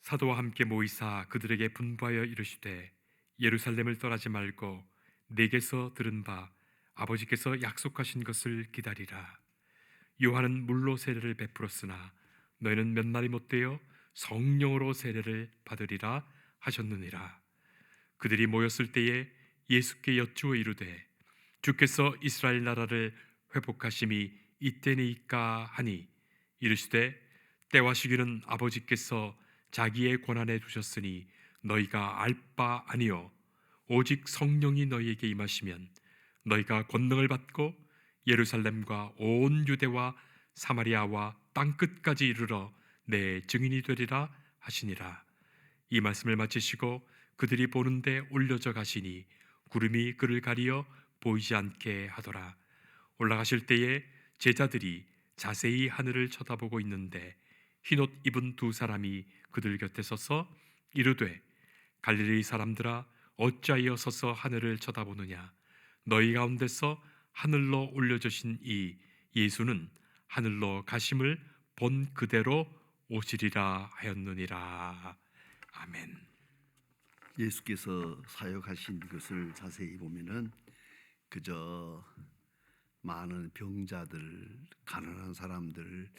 사도와 함께 모이사 그들에게 분부하여 이르시되 예루살렘을 떠나지 말고 내게서 들은 바 아버지께서 약속하신 것을 기다리라. 요한은 물로 세례를 베풀었으나 너희는 몇 날이 못되어 성령으로 세례를 받으리라 하셨느니라. 그들이 모였을 때에 예수께 여쭈어 이르되 주께서 이스라엘 나라를 회복하심이 이때니까 하니 이르시되 때와 시기는 아버지께서 자기의 권한에 두셨으니 너희가 알 바 아니요 오직 성령이 너희에게 임하시면 너희가 권능을 받고 예루살렘과 온 유대와 사마리아와 땅 끝까지 이르러 내 증인이 되리라 하시니라. 이 말씀을 마치시고 그들이 보는데 올려져 가시니 구름이 그를 가리어 보이지 않게 하더라. 올라가실 때에 제자들이 자세히 하늘을 쳐다보고 있는데 흰옷 입은 두 사람이 그들 곁에 서서 이르되 갈릴리 사람들아 어찌하여 서서 하늘을 쳐다보느냐. 너희 가운데서 하늘로 올려주신 이 예수는 하늘로 가심을 본 그대로 오시리라 하였느니라. 아멘. 예수께서 사역하신 것을 자세히 보면은 그저 많은 병자들, 가난한 사람들,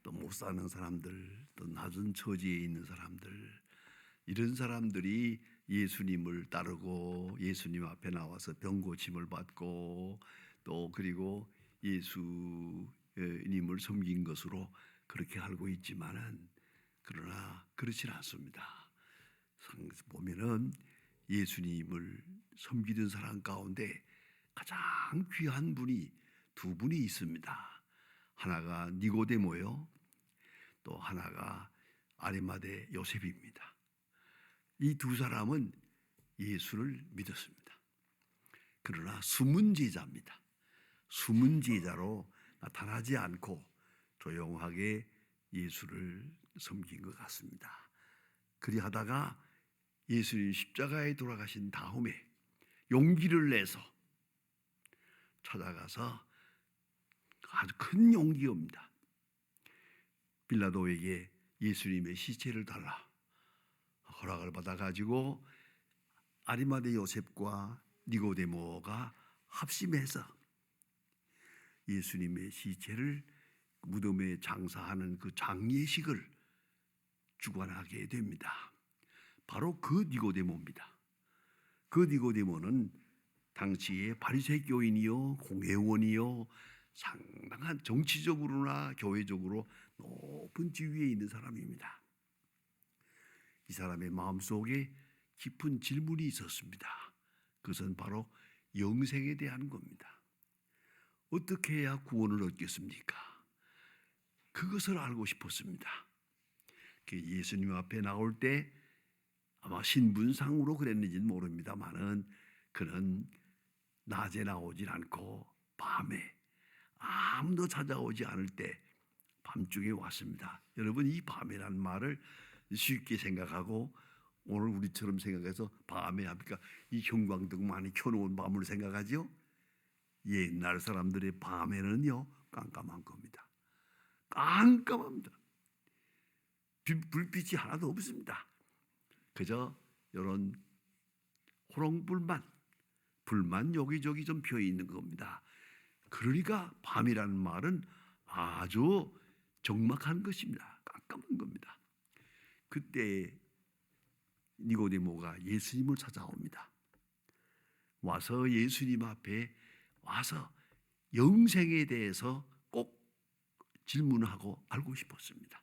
또 못 사는 사람들, 또 낮은 처지에 있는 사람들, 이런 사람들이 예수님을 따르고 예수님 앞에 나와서 병 고침을 받고 또 그리고 예수님을 섬긴 것으로 그렇게 알고 있지만은 그러나 그렇지는 않습니다. 보면은 예수님을 섬기던 사람 가운데 가장 귀한 분이 두 분이 있습니다. 하나가 니고데모요, 또 하나가 아리마대 요셉입니다. 이 두 사람은 예수를 믿었습니다. 그러나 숨은 제자입니다. 숨은 제자로 나타나지 않고 조용하게 예수를 섬긴 것 같습니다. 그리하다가 예수님 십자가에 돌아가신 다음에 용기를 내서 찾아가서 아주 큰 용기입니다. 빌라도에게 예수님의 시체를 달라 허락을 받아가지고 아리마대 요셉과 니고데모가 합심해서 예수님의 시체를 무덤에 장사하는 그 장례식을 주관하게 됩니다. 바로 그 니고데모입니다. 그 니고데모는 당시에 바리새교인이요 공회원이요 상당한 정치적으로나 교회적으로 높은 지위에 있는 사람입니다. 이 사람의 마음속에 깊은 질문이 있었습니다. 그것은 바로 영생에 대한 겁니다. 어떻게 해야 구원을 얻겠습니까? 그것을 알고 싶었습니다. 예수님 앞에 나올 때 아마 신분상으로 그랬는지는 모릅니다만은 그는 낮에 나오질 않고 밤에 아무도 찾아오지 않을 때 밤중에 왔습니다. 여러분, 이 밤이라는 말을 쉽게 생각하고 오늘 우리처럼 생각해서 밤에 합니까? 이 형광등 많이 켜놓은 밤을 생각하죠? 옛날 사람들의 밤에는요 깜깜한 겁니다. 깜깜합니다. 불빛이 하나도 없습니다. 그저 이런 불만 여기저기 좀 피어 있는 겁니다. 그러니까 밤이라는 말은 아주 적막한 것입니다. 깜깜한 겁니다. 그때 니고데모가 예수님을 찾아옵니다. 와서 예수님 앞에 와서 영생에 대해서 꼭 질문하고 알고 싶었습니다.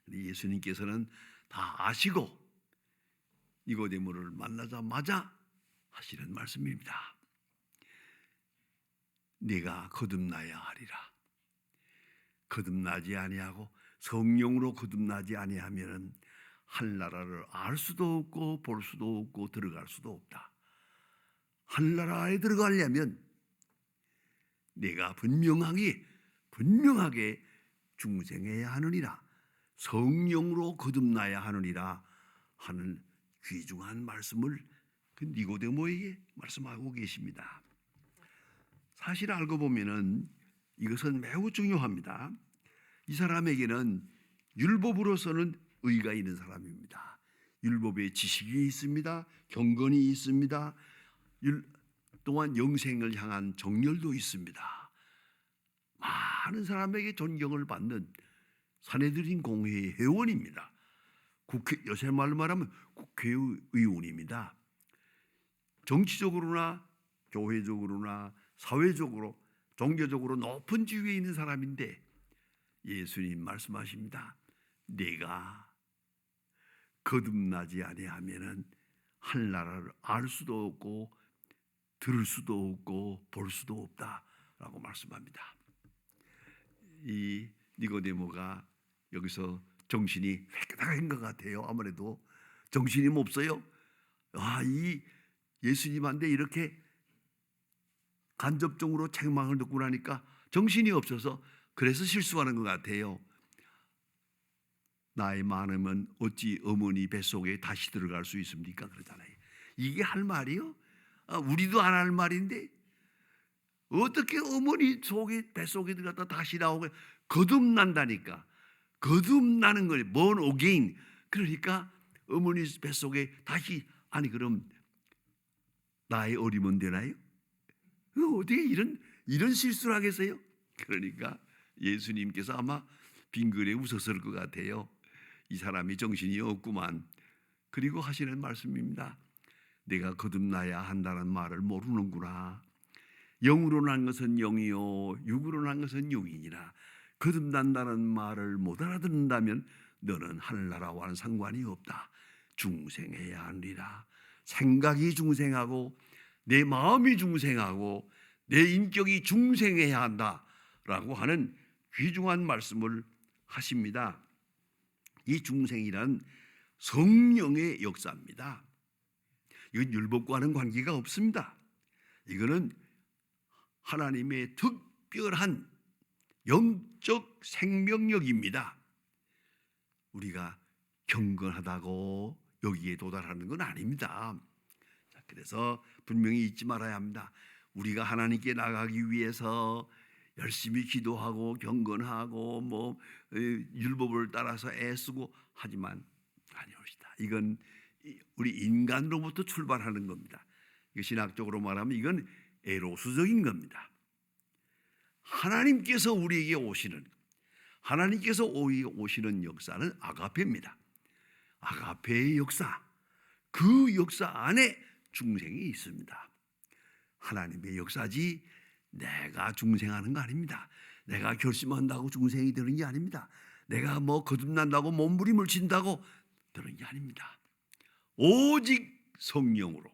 예수님께서는 다 아시고 니고데모를 만나자마자 하시는 말씀입니다. 네가 거듭나야 하리라. 거듭나지 아니하고 성령으로 거듭나지 아니하면은 하늘나라를 알 수도 없고 볼 수도 없고 들어갈 수도 없다. 하늘나라에 들어가려면 네가 분명하게 중생해야 하느니라. 성령으로 거듭나야 하느니라 하는 귀중한 말씀을 그 니고데모에게 말씀하고 계십니다. 사실 알고 보면은 이것은 매우 중요합니다. 이 사람에게는 율법으로서는 의가 있는 사람입니다. 율법의 지식이 있습니다. 경건이 있습니다. 또한 영생을 향한 정열도 있습니다. 많은 사람에게 존경을 받는 산헤드린 공회의 회원입니다. 요새 말로 말하면 국회의원입니다. 정치적으로나 교회적으로나 사회적으로 종교적으로 높은 지위에 있는 사람인데 예수님 말씀하십니다. 내가 거듭나지 아니하면은 하늘나라를 알 수도 없고 들을 수도 없고 볼 수도 없다라고 말씀합니다. 이 니고데모가 여기서 정신이 회개한 것 같아요. 아무래도 정신이 없어요. 이 예수님한테 이렇게 간접적으로 책망을 듣고 나니까 정신이 없어서 그래서 실수하는 것 같아요. 나이 많으면 어찌 어머니 뱃속에 다시 들어갈 수 있습니까? 그러잖아요. 이게 할 말이요? 우리도 안 할 말인데 어떻게 어머니 뱃속에 들어갔다 다시 나오고 거듭난다니까. 거듭나는 거예요. born again. 그러니까 어머니 뱃속에 다시 그럼 나이 어리면 되나요? 어떻게 이런 실수를 하겠어요? 그러니까 예수님께서 아마 빙그레 웃었을 것 같아요. 이 사람이 정신이 없구만. 그리고 하시는 말씀입니다. 내가 거듭나야 한다는 말을 모르는구나. 영으로 난 것은 영이요 육으로 난 것은 육이니라. 거듭난다는 말을 못 알아듣는다면 너는 하늘나라와는 상관이 없다. 중생해야 하리라. 생각이 중생하고 내 마음이 중생하고 내 인격이 중생해야 한다라고 하는 귀중한 말씀을 하십니다. 이 중생이란 성령의 역사입니다. 이건 율법과는 관계가 없습니다. 이거는 하나님의 특별한 영적 생명력입니다. 우리가 경건하다고 여기에 도달하는 건 아닙니다. 그래서 분명히 잊지 말아야 합니다. 우리가 하나님께 나가기 위해서 열심히 기도하고 경건하고 율법을 따라서 애쓰고 하지만 아니옵시다. 이건 우리 인간으로부터 출발하는 겁니다. 신학적으로 말하면 이건 에로스적인 겁니다. 하나님께서 우리에게 오시는 역사는 아가페입니다. 아가페의 역사, 그 역사 안에 중생이 있습니다. 하나님의 역사지 내가 중생하는 거 아닙니다. 내가 결심한다고 중생이 되는 게 아닙니다. 내가 거듭난다고 몸부림을 친다고 되는 게 아닙니다. 오직 성령으로,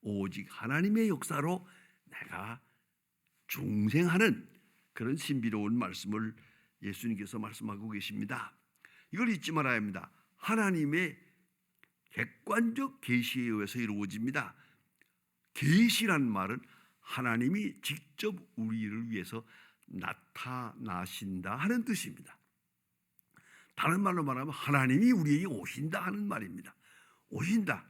오직 하나님의 역사로 내가 중생하는 그런 신비로운 말씀을 예수님께서 말씀하고 계십니다. 이걸 잊지 말아야 합니다. 하나님의 객관적 계시에 의해서 이루어집니다. 계시란 말은 하나님이 직접 우리를 위해서 나타나신다 하는 뜻입니다. 다른 말로 말하면 하나님이 우리에게 오신다 하는 말입니다. 오신다.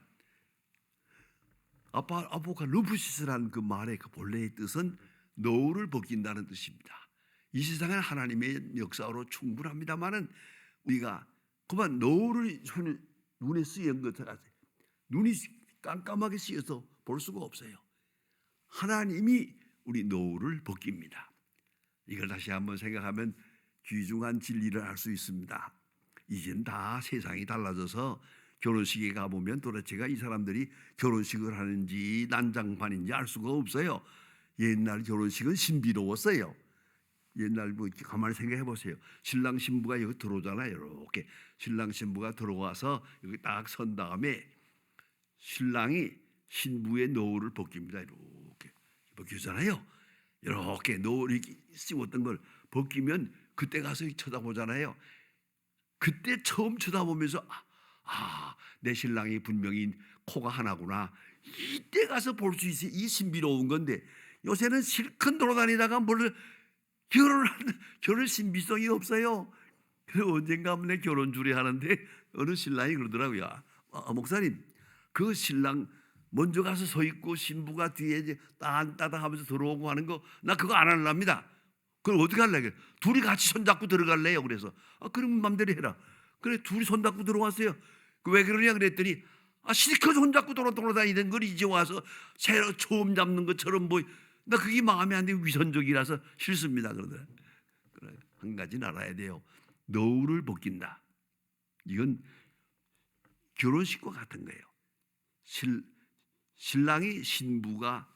아포칼립시스라는 그 말의 그 본래의 뜻은 노를 벗긴다는 뜻입니다. 이 세상은 하나님의 역사로 충분합니다만은 우리가 그만 노를 눈에 쓰인 것을 눈이 깜깜하게 쓰여서 볼 수가 없어요. 하나님이 우리 노를 벗깁니다. 이걸 다시 한번 생각하면 귀중한 진리를 알 수 있습니다. 이젠 다 세상이 달라져서 결혼식에 가보면 도대체가 이 사람들이 결혼식을 하는지 난장판인지 알 수가 없어요. 옛날 결혼식은 신비로웠어요. 옛날 가만히 생각해 보세요. 신랑 신부가 여기 들어오잖아요. 이렇게 신랑 신부가 들어와서 여기 딱 선 다음에 신랑이 신부의 노을을 벗깁니다. 이렇게 벗기잖아요. 이렇게 노을이 씌웠던 걸 벗기면 그때 가서 쳐다보잖아요. 그때 처음 쳐다보면서 내 신랑이 분명히 코가 하나구나. 이때 가서 볼 수 있어요. 이 신비로운 건데 요새는 실컷 돌아다니다가 결혼 신비성이 없어요. 그래서 언젠가 한번 내 결혼 주례 하는데 어느 신랑이 그러더라고요. 목사님, 그 신랑 먼저 가서 서 있고 신부가 뒤에 이제 따당 하면서 들어오고 하는 거 나 그거 안 하랍니다. 그럼 어떻게 할래? 둘이 같이 손잡고 들어갈래요. 그래서 그럼 맘대로 해라. 그래 둘이 손잡고 들어왔어요. 왜 그러냐 그랬더니 실컷 손잡고 돌아다니던 걸 이제 와서 새로 처음 잡는 것처럼 나 그게 마음에 안 들고 위선적이라서 싫습니다 그러더라. 그래, 한 가지는 알아야 돼요. 너울을 벗긴다. 이건 결혼식과 같은 거예요. 신랑이 신부가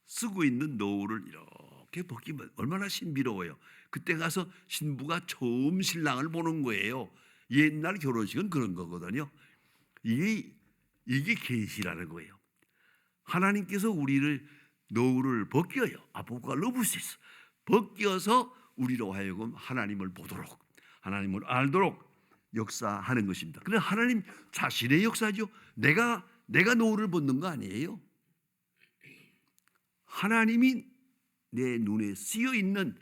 쓰고 있는 너울을 이렇게 벗기면 얼마나 신비로워요. 그때 가서 신부가 처음 신랑을 보는 거예요. 옛날 결혼식은 그런 거거든요. 이게 계시라는 거예요. 하나님께서 우리를 너울을 벗겨요. 아포칼립시스 벗겨서 우리로 하여금 하나님을 보도록, 하나님을 알도록 역사하는 것입니다. 그런데 하나님 자신의 역사죠. 내가 너울을 벗는 거 아니에요. 하나님이 내 눈에 쓰여 있는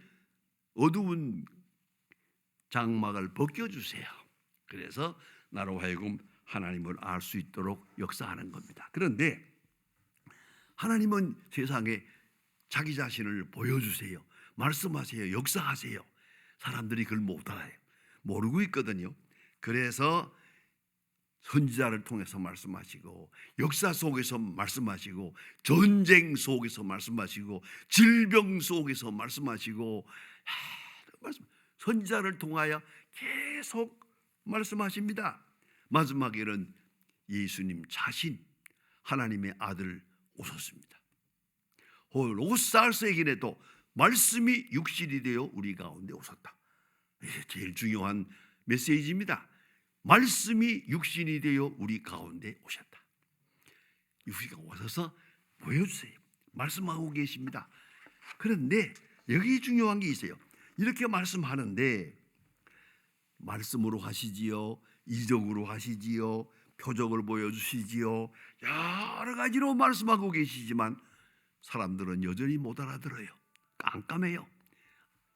어두운 장막을 벗겨주세요. 그래서 나로 하여금 하나님을 알 수 있도록 역사하는 겁니다. 그런데 하나님은 세상에 자기 자신을 보여주세요. 말씀하세요. 역사하세요. 사람들이 그걸 못 알아요. 모르고 있거든요. 그래서 선지자를 통해서 말씀하시고, 역사 속에서 말씀하시고, 전쟁 속에서 말씀하시고, 질병 속에서 말씀하시고, 선지자를 통하여 계속 말씀하십니다. 마지막에는 예수님 자신, 하나님의 아들 오셨습니다. 로고스알스에게도 말씀이 육신이 되어 우리 가운데 오셨다. 이게 제일 중요한 메시지입니다. 말씀이 육신이 되어 우리 가운데 오셨다. 우리가 오셔서 보여주세요. 말씀하고 계십니다. 그런데 여기 중요한 게 있어요. 이렇게 말씀하는데 말씀으로 하시지요, 이적으로 하시지요, 표적을 보여주시지요, 여러 가지로 말씀하고 계시지만 사람들은 여전히 못 알아들어요. 깜깜해요.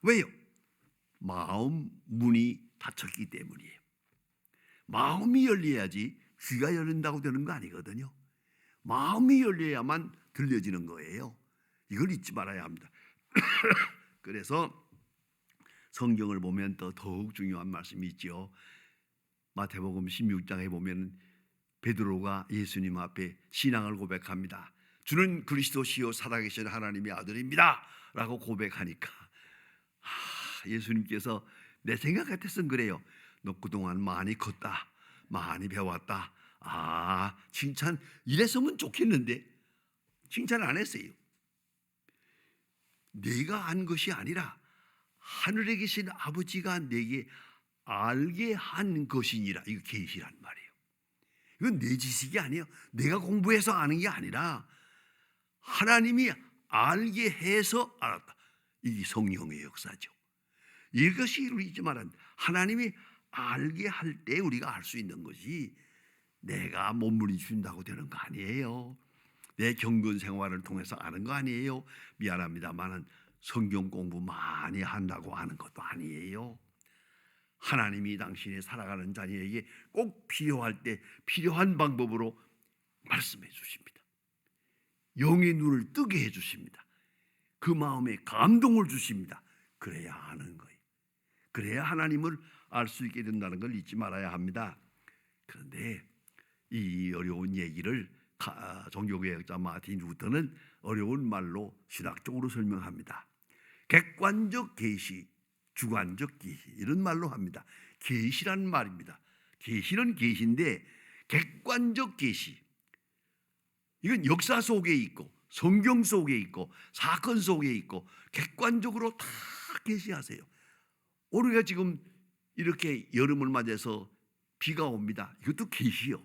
왜요? 마음 문이 닫혔기 때문이에요. 마음이 열려야지 귀가 열린다고 되는 거 아니거든요. 마음이 열려야만 들려지는 거예요. 이걸 잊지 말아야 합니다. 그래서 성경을 보면 더욱 중요한 말씀이 있죠. 마태복음 16장에 보면 베드로가 예수님 앞에 신앙을 고백합니다. 주는 그리스도시요 살아계신 하나님의 아들입니다 라고 고백하니까 예수님께서 내 생각 같아서는 그래요. 너 그동안 많이 컸다, 많이 배웠다. 칭찬 이랬으면 좋겠는데 칭찬 안 했어요. 내가 안 것이 아니라 하늘에 계신 아버지가 내게 알게 한 것이니라. 이거 계시란 말이에요. 이건 내 지식이 아니에요. 내가 공부해서 아는 게 아니라 하나님이 알게 해서 알았다. 이게 성령의 역사죠. 이것이 우리지 말한 하나님이 알게 할 때 우리가 알 수 있는 것이 내가 몸부림 준다고 되는 거 아니에요. 내 경건 생활을 통해서 아는 거 아니에요. 미안합니다만은 성경 공부 많이 한다고 하는 것도 아니에요. 하나님이 당신이 살아가는 자녀에게 꼭 필요할 때 필요한 방법으로 말씀해 주십니다. 영의 눈을 뜨게 해 주십니다. 그 마음에 감동을 주십니다. 그래야 아는 거예요. 그래야 하나님을 알 수 있게 된다는 걸 잊지 말아야 합니다. 그런데 이 어려운 얘기를 종교개혁자 마틴 루터는 어려운 말로 신학적으로 설명합니다. 객관적 계시, 주관적 계시 이런 말로 합니다. 계시란 말입니다. 계시는 계시인데 객관적 계시, 이건 역사 속에 있고 성경 속에 있고 사건 속에 있고 객관적으로 다 계시하세요. 우리가 지금 이렇게 여름을 맞아서 비가 옵니다. 이것도 계시요.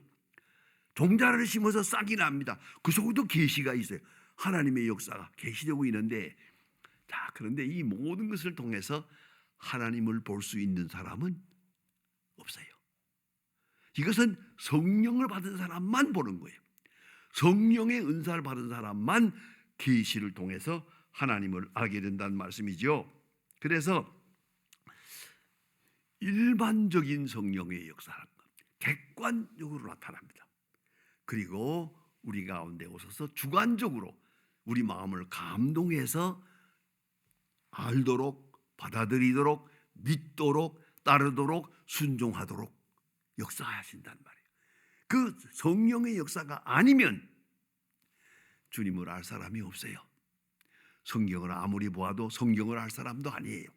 종자를 심어서 싹이 납니다. 그 속에도 계시가 있어요. 하나님의 역사가 계시되고 있는데, 자, 그런데 이 모든 것을 통해서 하나님을 볼 수 있는 사람은 없어요. 이것은 성령을 받은 사람만 보는 거예요. 성령의 은사를 받은 사람만 계시를 통해서 하나님을 알게 된다는 말씀이죠. 그래서 일반적인 성령의 역사라는 것, 객관적으로 나타납니다. 그리고 우리 가운데 오셔서 주관적으로 우리 마음을 감동해서 알도록, 받아들이도록, 믿도록, 따르도록 순종하도록 역사하신단 말이에요. 그 성령의 역사가 아니면 주님을 알 사람이 없어요. 성경을 아무리 보아도 성경을 알 사람도 아니에요.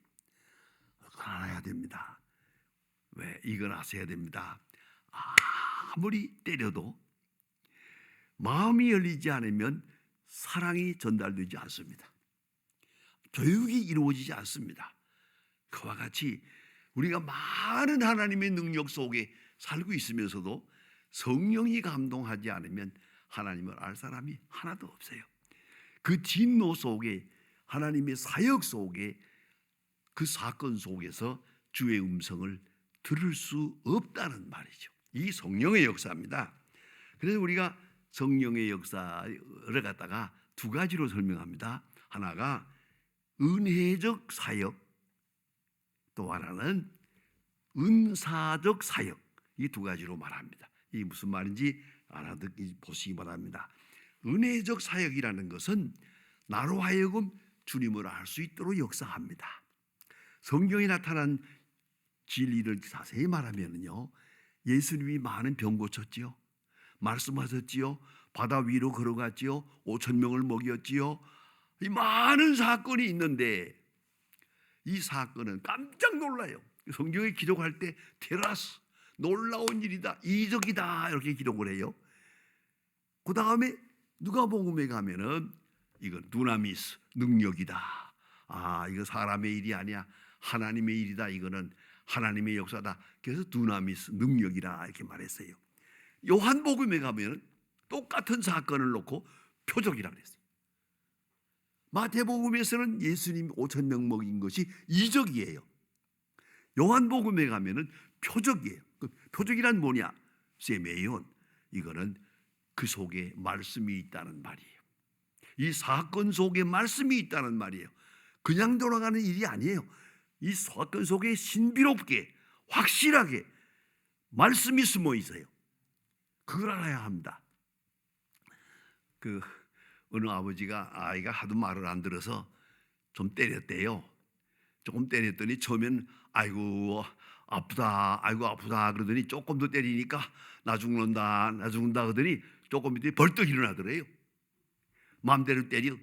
알아야 됩니다. 왜? 이걸 아셔야 됩니다. 아무리 때려도 마음이 열리지 않으면 사랑이 전달되지 않습니다. 교육이 이루어지지 않습니다. 그와 같이 우리가 많은 하나님의 능력 속에 살고 있으면서도 성령이 감동하지 않으면 하나님을 알 사람이 하나도 없어요. 그 진노 속에, 하나님의 사역 속에, 그 사건 속에서 주의 음성을 들을 수 없다는 말이죠. 이 성령의 역사입니다. 그래서 우리가 성령의 역사를 갖다가 두 가지로 설명합니다. 하나가 은혜적 사역, 또 하나는 은사적 사역. 이 두 가지로 말합니다. 이 무슨 말인지 보시기 바랍니다. 은혜적 사역이라는 것은 나로 하여금 주님을 알 수 있도록 역사합니다. 성경에 나타난 진리를 자세히 말하면요, 예수님이 많은 병 고쳤지요, 말씀하셨지요, 바다 위로 걸어갔지요, 5,000명을 먹였지요. 이 많은 사건이 있는데 이 사건은 깜짝 놀라요. 성경에 기록할 때 테라스, 놀라운 일이다, 이적이다 이렇게 기록을 해요. 그 다음에 누가복음에 가면은 이건 두나미스, 능력이다. 이거 사람의 일이 아니야, 하나님의 일이다. 이거는 하나님의 역사다. 그래서 두나미스, 능력이라 이렇게 말했어요. 요한복음에 가면 똑같은 사건을 놓고 표적이라고 그랬어요. 마태복음에서는 예수님 5,000명 먹인 것이 이적이에요. 요한복음에 가면은 표적이에요. 그 표적이란 뭐냐? 세메온. 이거는 그 속에 말씀이 있다는 말이에요. 이 사건 속에 말씀이 있다는 말이에요. 그냥 돌아가는 일이 아니에요. 이 사건 속에 신비롭게, 확실하게 말씀이 숨어 있어요. 그걸 알아야 합니다. 어느 아버지가 아이가 하도 말을 안 들어서 좀 때렸대요. 조금 때렸더니 처음엔 아이고 아프다, 아이고 아프다 그러더니 조금 더 때리니까 나 죽는다, 나 죽는다 그러더니 조금 있더니 벌떡 일어나더래요. 마음대로 때려.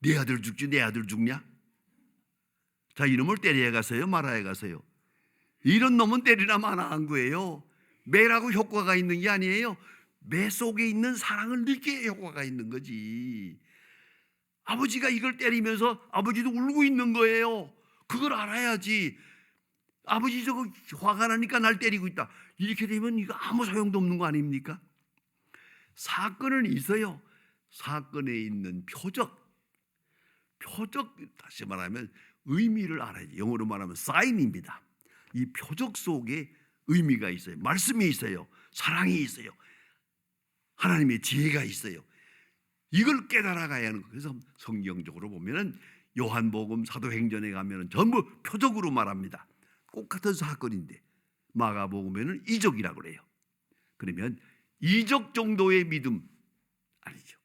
내 아들 죽지, 내 아들 죽냐? 자, 이놈을 때려야 가서요, 말아야 가서요? 이런 놈은 때리나 마나 한 거예요. 매라고 효과가 있는 게 아니에요. 매 속에 있는 사랑을 느끼게 효과가 있는 거지. 아버지가 이걸 때리면서 아버지도 울고 있는 거예요. 그걸 알아야지. 아버지 저거 화가 나니까 날 때리고 있다, 이렇게 되면 이거 아무 소용도 없는 거 아닙니까? 사건은 있어요. 사건에 있는 표적, 다시 말하면 의미를 알아야지. 영어로 말하면 사인입니다. 이 표적 속에 의미가 있어요. 말씀이 있어요. 사랑이 있어요. 하나님의 지혜가 있어요. 이걸 깨달아가야 하는 거예요. 그래서 성경적으로 보면은 요한복음, 사도행전에 가면은 전부 표적으로 말합니다. 똑같은 사건인데 마가복음에는 이적이라고 그래요. 그러면 이적 정도의 믿음 아니죠.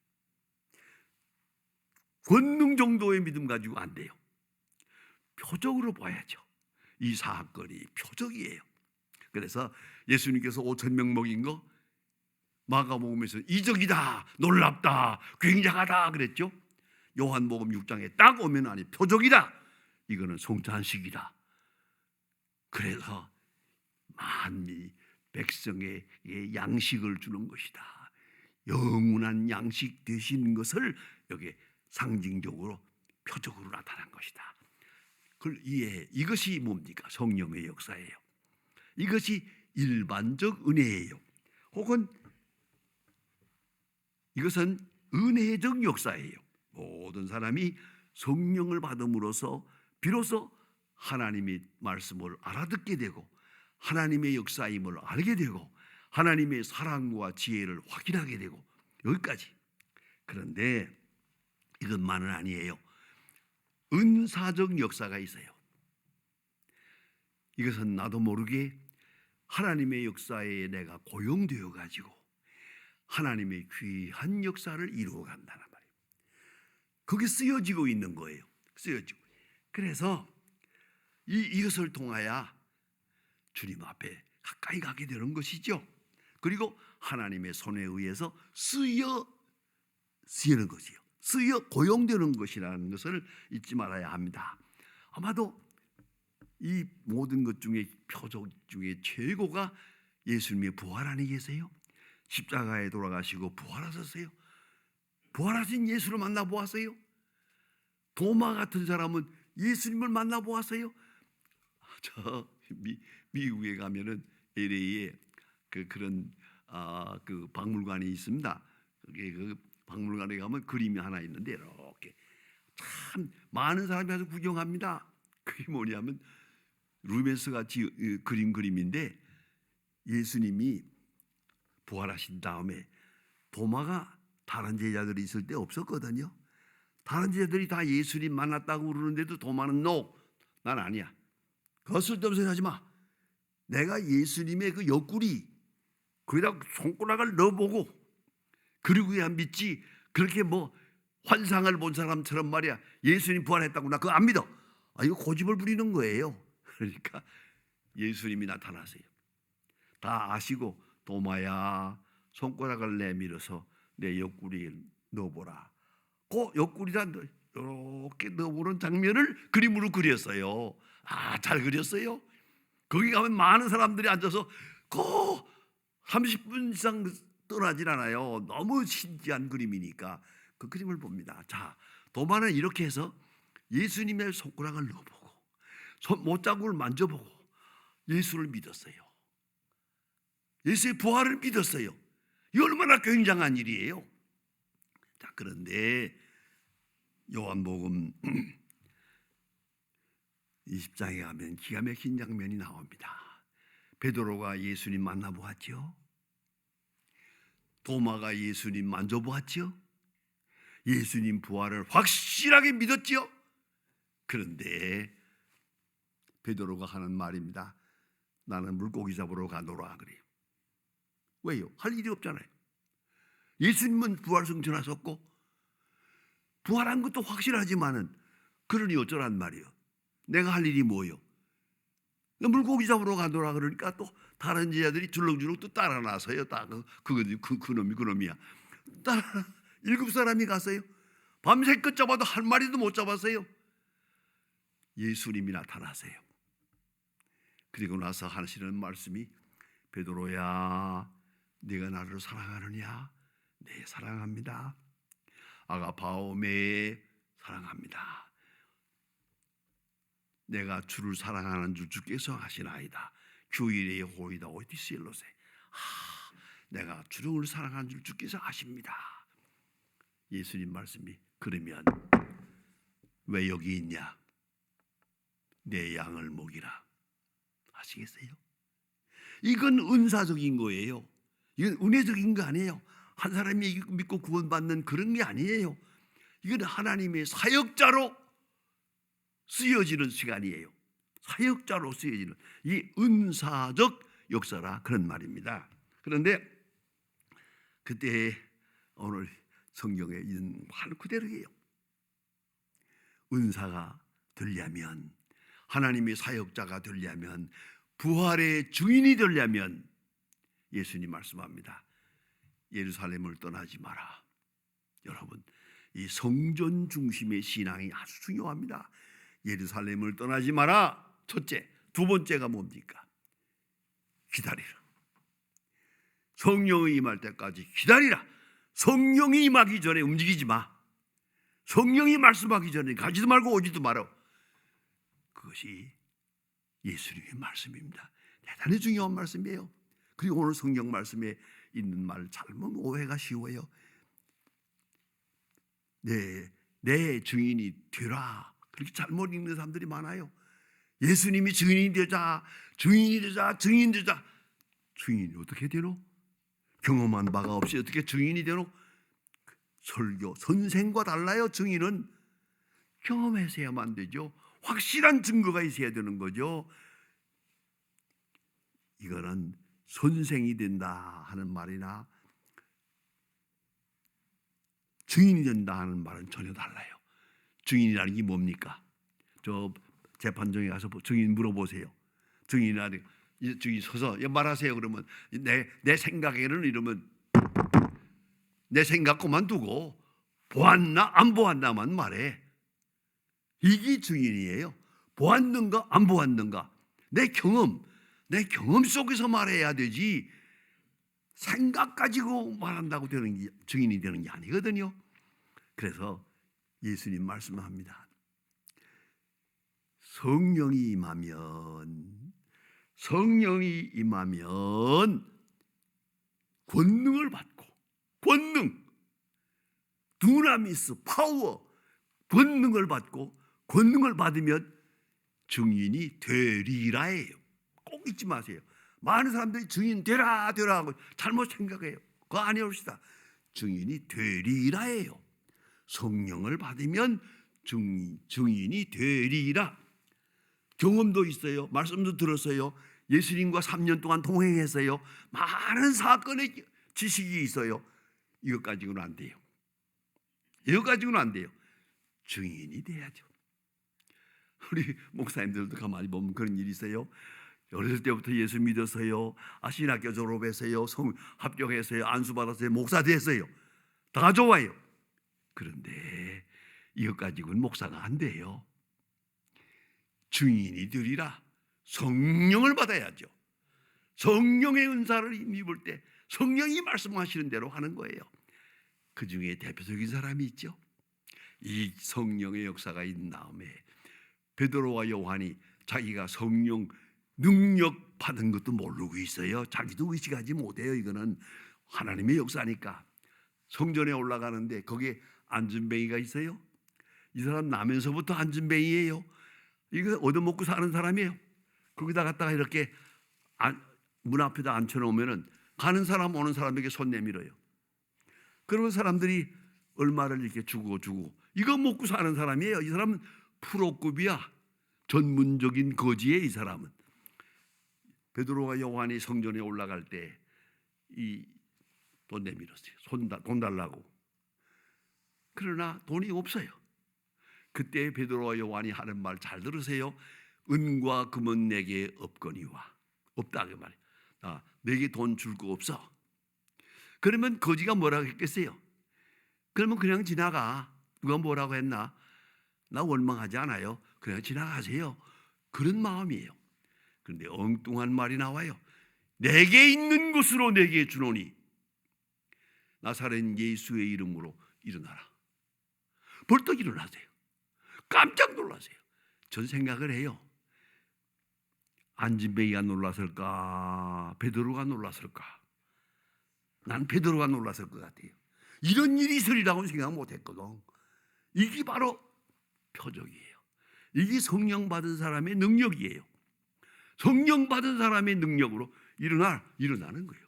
권능 정도의 믿음 가지고 안 돼요. 표적으로 봐야죠. 이 사건이 표적이에요. 그래서 예수님께서 5,000명 먹인 거 마가복음에서 이적이다, 놀랍다, 굉장하다 그랬죠. 요한복음 6장에 딱 오면 아니 표적이다, 이거는 성찬식이다. 그래서 만민 백성에게 양식을 주는 것이다, 영원한 양식 되신 것을 여기 상징적으로 표적으로 나타난 것이다. 그걸 이해해. 이것이 뭡니까? 성령의 역사예요. 이것이 일반적 은혜예요. 혹은 이것은 은혜적 역사예요. 모든 사람이 성령을 받음으로써 비로소 하나님의 말씀을 알아듣게 되고 하나님의 역사임을 알게 되고 하나님의 사랑과 지혜를 확인하게 되고, 여기까지. 그런데 이것만은 아니에요. 은사적 역사가 있어요. 이것은 나도 모르게 하나님의 역사에 내가 고용되어 가지고 하나님의 귀한 역사를 이루어 간다는 말이에요. 그게 쓰여지고 있는 거예요. 쓰여지고. 그래서 이것을 통하여 주님 앞에 가까이 가게 되는 것이죠. 그리고 하나님의 손에 의해서 쓰여는 것이요. 쓰여 고용되는 것이라는 것을 잊지 말아야 합니다. 아마도 이 모든 것 중에 표적 중에 최고가 예수님의 부활 아니겠어요? 십자가에 돌아가시고 부활하셨어요. 부활하신 예수를 만나보았어요? 도마 같은 사람은 예수님을 만나보았어요? 저 미국에 가면은 LA에 그런 그 박물관이 있습니다. 그게 그 박물관에 가면 그림이 하나 있는데 이렇게 참 많은 사람이 가서 구경합니다. 그게 뭐냐면 루벤스 같이 그림인데 예수님이 부활하신 다음에 도마가 다른 제자들이 있을 때 없었거든요. 다른 제자들이 다 예수님 만났다고 그러는데도 도마는 난 아니야. 그거 쓸데없는 소리 하지 마. 내가 예수님의 그 옆구리 거기다 손가락을 넣어보고 그리고야 믿지. 그렇게 뭐 환상을 본 사람처럼 말이야 예수님 부활했다고 나 그거 안 믿어. 이거 고집을 부리는 거예요. 그러니까 예수님이 나타나세요. 다 아시고 도마야 손가락을 내밀어서 내 옆구리에 넣어보라. 그 옆구리다 이렇게 넣어보는 장면을 그림으로 그렸어요. 잘 그렸어요. 거기 가면 많은 사람들이 앉아서 그 30분 이상 떠나질 않아요. 너무 신기한 그림이니까 그 그림을 봅니다. 자, 도마는 이렇게 해서 예수님의 손가락을 넣어보고 못자국을 만져보고 예수를 믿었어요. 예수의 부활을 믿었어요. 이 얼마나 굉장한 일이에요. 자, 그런데 요한복음 20장에 가면 기가 막힌 장면이 나옵니다. 베드로가 예수님 만나보았죠. 도마가 예수님 만져보았죠. 예수님 부활을 확실하게 믿었죠. 그런데 베드로가 하는 말입니다. 나는 물고기 잡으러 가노라 그래요. 왜요? 할 일이 없잖아요. 예수님은 부활 승천하셨고 부활한 것도 확실하지만은 그러니 어쩌란 말이에요. 내가 할 일이 뭐예요? 물고기 잡으러 가노라 그러니까 또 다른 제자들이 줄렁줄렁 또 따라 나서요. 그놈이야. 따라 7사람이 갔어요. 밤새껏 잡아도 한 마리도 못 잡았어요. 예수님이 나타나세요. 그리고 나서 하시는 말씀이 베드로야 네가 나를 사랑하느냐? 네 사랑합니다. 아가파오메 사랑합니다. 내가 주를 사랑하는 줄 주께서 하시나이다. 교일의 호이다 오티실로세. 내가 주를 사랑하는 줄 주께서 아십니다. 예수님 말씀이 그러면 왜 여기 있냐? 내 양을 먹이라. 아시겠어요? 이건 은사적인 거예요. 이건 은혜적인 거 아니에요. 한 사람이 믿고 구원받는 그런 게 아니에요. 이건 하나님의 사역자로 쓰여지는 시간이에요. 사역자로 쓰여지는 이 은사적 역사라 그런 말입니다. 그런데 그때 오늘 성경에 있는 말 그대로예요. 은사가 되려면 하나님의 사역자가 되려면 부활의 주인이 되려면 예수님 말씀합니다. 예루살렘을 떠나지 마라. 여러분 이 성전 중심의 신앙이 아주 중요합니다. 예루살렘을 떠나지 마라. 첫째. 두 번째가 뭡니까? 기다리라. 성령이 임할 때까지 기다리라. 성령이 임하기 전에 움직이지 마. 성령이 말씀하기 전에 가지도 말고 오지도 마라. 그것이 예수님의 말씀입니다. 대단히 중요한 말씀이에요. 그리고 오늘 성경 말씀에 있는 말 잘못 오해가 쉬워요. 내 주인이 되라. 그렇게 잘못 읽는 사람들이 많아요. 예수님이 주인이 되자. 주인이 어떻게 되노? 경험한 바가 없이 어떻게 주인이 되노? 설교, 선생과 달라요. 증인은 경험해서야만 되죠. 확실한 증거가 있어야 되는 거죠. 이거는 선생이 된다 하는 말이나 증인이 된다 하는 말은 전혀 달라요. 증인이라는 게 뭡니까? 저 재판정에 가서 증인 물어보세요. 증인이라는 저기 서서 말하세요. 그러면 내 생각에는 이러면 내 생각 그만두고 보았나 안 보았나만 말해. 이게 증인이에요. 보았는가 안 보았는가. 내 경험 속에서 말해야 되지. 생각 가지고 말한다고 되는 게 증인이 되는 게 아니거든요. 그래서 예수님 말씀합니다. 성령이 임하면 권능을 받고, 권능, 두나미스, 파워, 권능을 받고, 권능을 받으면 증인이 되리라예요. 꼭 잊지 마세요. 많은 사람들이 증인 되라 하고 잘못 생각해요. 그거 아니옵시다. 증인이 되리라예요. 성령을 받으면 증인이 되리라. 경험도 있어요. 말씀도 들었어요. 예수님과 3년 동안 동행했어요. 많은 사건의 지식이 있어요. 이것 가지고는 안 돼요. 이것 가지고는 안 돼요. 증인이 돼야죠. 우리 목사님들도 가만히 보면 그런 일이 있어요. 어렸을 때부터 예수 믿었어요. 신학교 졸업했어요. 합격했어요. 안수받았어요. 목사 됐어요. 다 좋아요. 그런데 이것 가지고는 목사가 안 돼요. 증인이 되리라. 성령을 받아야죠. 성령의 은사를 입을 때 성령이 말씀하시는 대로 하는 거예요. 그 중에 대표적인 사람이 있죠. 이 성령의 역사가 있는 다음에 베드로와 요한이 자기가 성령 능력 받은 것도 모르고 있어요. 자기도 의식하지 못해요. 이거는 하나님의 역사니까. 성전에 올라가는데 거기에 안전뱅이가 있어요. 이 사람 나면서부터 안전뱅이에요. 이거 얻어먹고 사는 사람이에요. 거기다 갖다가 이렇게 문 앞에다 앉혀놓으면은 가는 사람 오는 사람에게 손 내밀어요. 그러면 사람들이 얼마를 이렇게 주고 이거 먹고 사는 사람이에요. 이 사람은 프로급이야. 전문적인 거지에 이 사람은. 베드로와 요한이 성전에 올라갈 때 이 돈 내밀었어요. 돈 달라고. 그러나 돈이 없어요. 그때 베드로와 요한이 하는 말 잘 들으세요. 은과 금은 내게 없거니와. 없다 그 말이에요. 내게 돈 줄 거 없어. 그러면 거지가 뭐라고 했겠어요? 그러면 그냥 지나가. 누가 뭐라고 했나? 나 원망하지 않아요. 그냥 지나가세요. 그런 마음이에요. 그런데 엉뚱한 말이 나와요. 내게 있는 것으로 내게 주노니 나사렛 예수의 이름으로 일어나라. 벌떡 일어나세요. 깜짝 놀라세요. 전 생각을 해요. 안진뱅이가 놀랐을까? 베드로가 놀랐을까? 난 베드로가 놀랐을 것 같아요. 이런 일이 있으리라고는 생각 못했거든. 이게 바로 표적이에요. 이게 성령 받은 사람의 능력이에요. 성령 받은 사람의 능력으로 일어나는 거예요.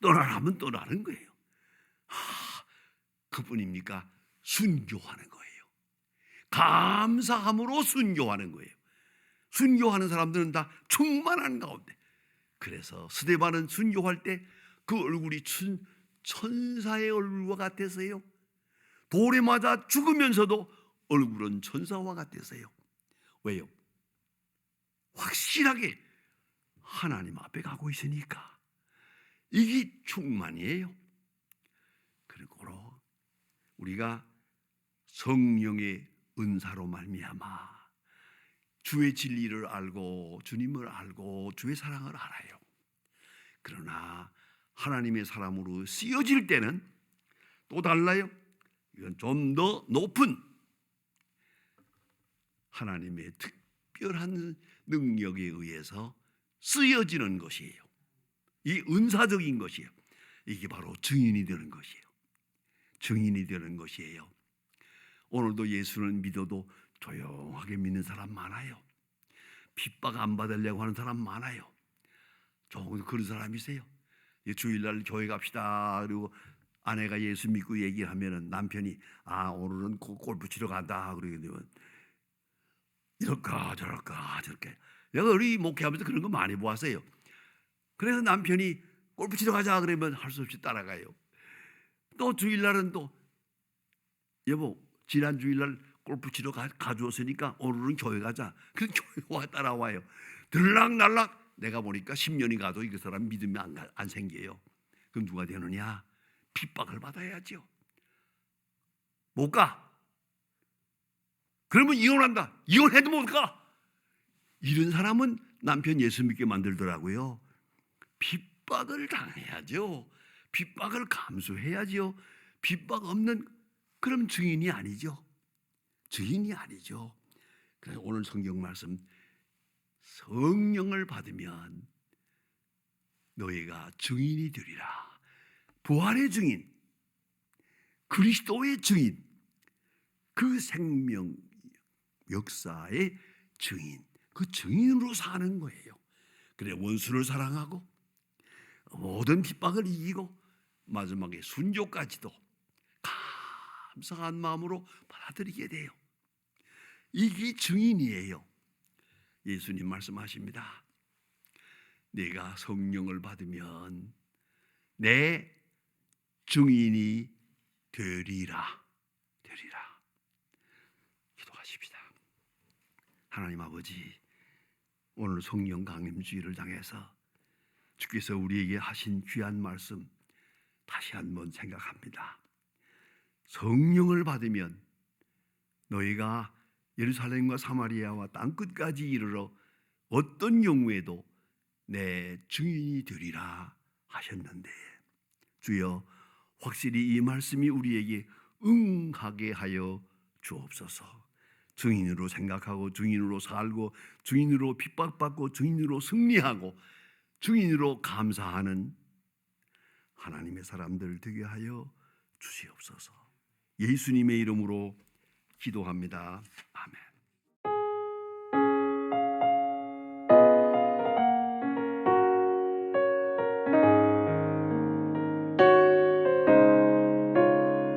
떠나라면 떠나는 거예요. 그뿐입니까? 순교하는 거예요. 감사함으로 순교하는 거예요. 순교하는 사람들은 다 충만한 가운데. 그래서 스데반은 순교할 때 그 얼굴이 천사의 얼굴과 같았어요. 돌에 맞아 죽으면서도 얼굴은 천사와 같았어요. 왜요? 확실하게 하나님 앞에 가고 있으니까. 이게 충만이에요. 그리고 우리가 성령의 은사로 말미암아 주의 진리를 알고 주님을 알고 주의 사랑을 알아요. 그러나 하나님의 사람으로 쓰여질 때는 또 달라요. 이건 좀 더 높은 하나님의 특별한 능력에 의해서 쓰여지는 것이에요. 이 은사적인 것이에요. 이게 바로 증인이 되는 것이에요. 증인이 되는 것이에요. 오늘도 예수를 믿어도 조용하게 믿는 사람 많아요. 핍박 안 받으려고 하는 사람 많아요. 조금 그런 사람이세요. 주일날 교회 갑시다. 그리고 아내가 예수 믿고 얘기하면은 남편이 오늘은 골프 치러 간다. 그러게 되면 이럴까 저럴까. 내가 우리 목회하면서 그런 거 많이 보았어요. 그래서 남편이 골프 치러 가자 그러면 할 수 없이 따라가요. 또 주일날은 또 여보 지난 주일날 골프 치러 가져왔으니까 오늘은 교회 가자. 그래서 교회 따라와요. 들락날락 내가 보니까 10년이 가도 이 사람 믿음이 안 생겨요. 그럼 누가 되느냐? 핍박을 받아야죠. 못 가. 그러면 이혼한다. 이혼해도 못 가. 이런 사람은 남편 예수 믿게 만들더라고요. 핍박을 당해야죠. 핍박을 감수해야죠. 핍박 없는 그럼 증인이 아니죠. 증인이 아니죠. 그래서 오늘 성경 말씀, 성령을 받으면 너희가 증인이 되리라. 부활의 증인, 그리스도의 증인, 그 생명 역사의 증인, 그 증인으로 사는 거예요. 그래 원수를 사랑하고 모든 핍박을 이기고 마지막에 순교까지도 감사한 마음으로 받아들이게 돼요. 이게 증인이에요. 예수님 말씀하십니다. 내가 성령을 받으면 내 증인이 되리라. 기도하십시다. 하나님 아버지, 오늘 성령 강림주의를 당해서 주께서 우리에게 하신 귀한 말씀 다시 한번 생각합니다. 성령을 받으면 너희가 예루살렘과 사마리아와 땅끝까지 이르러 어떤 경우에도 내 증인이 되리라 하셨는데, 주여 확실히 이 말씀이 우리에게 응하게 하여 주옵소서. 증인으로 생각하고 증인으로 살고 증인으로 핍박받고 증인으로 승리하고 증인으로 감사하는 하나님의 사람들 되게 하여 주시옵소서. 예수님의 이름으로 기도합니다. 아멘.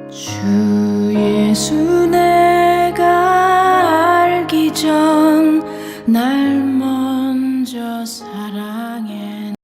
주 예수 내가 알기 전 날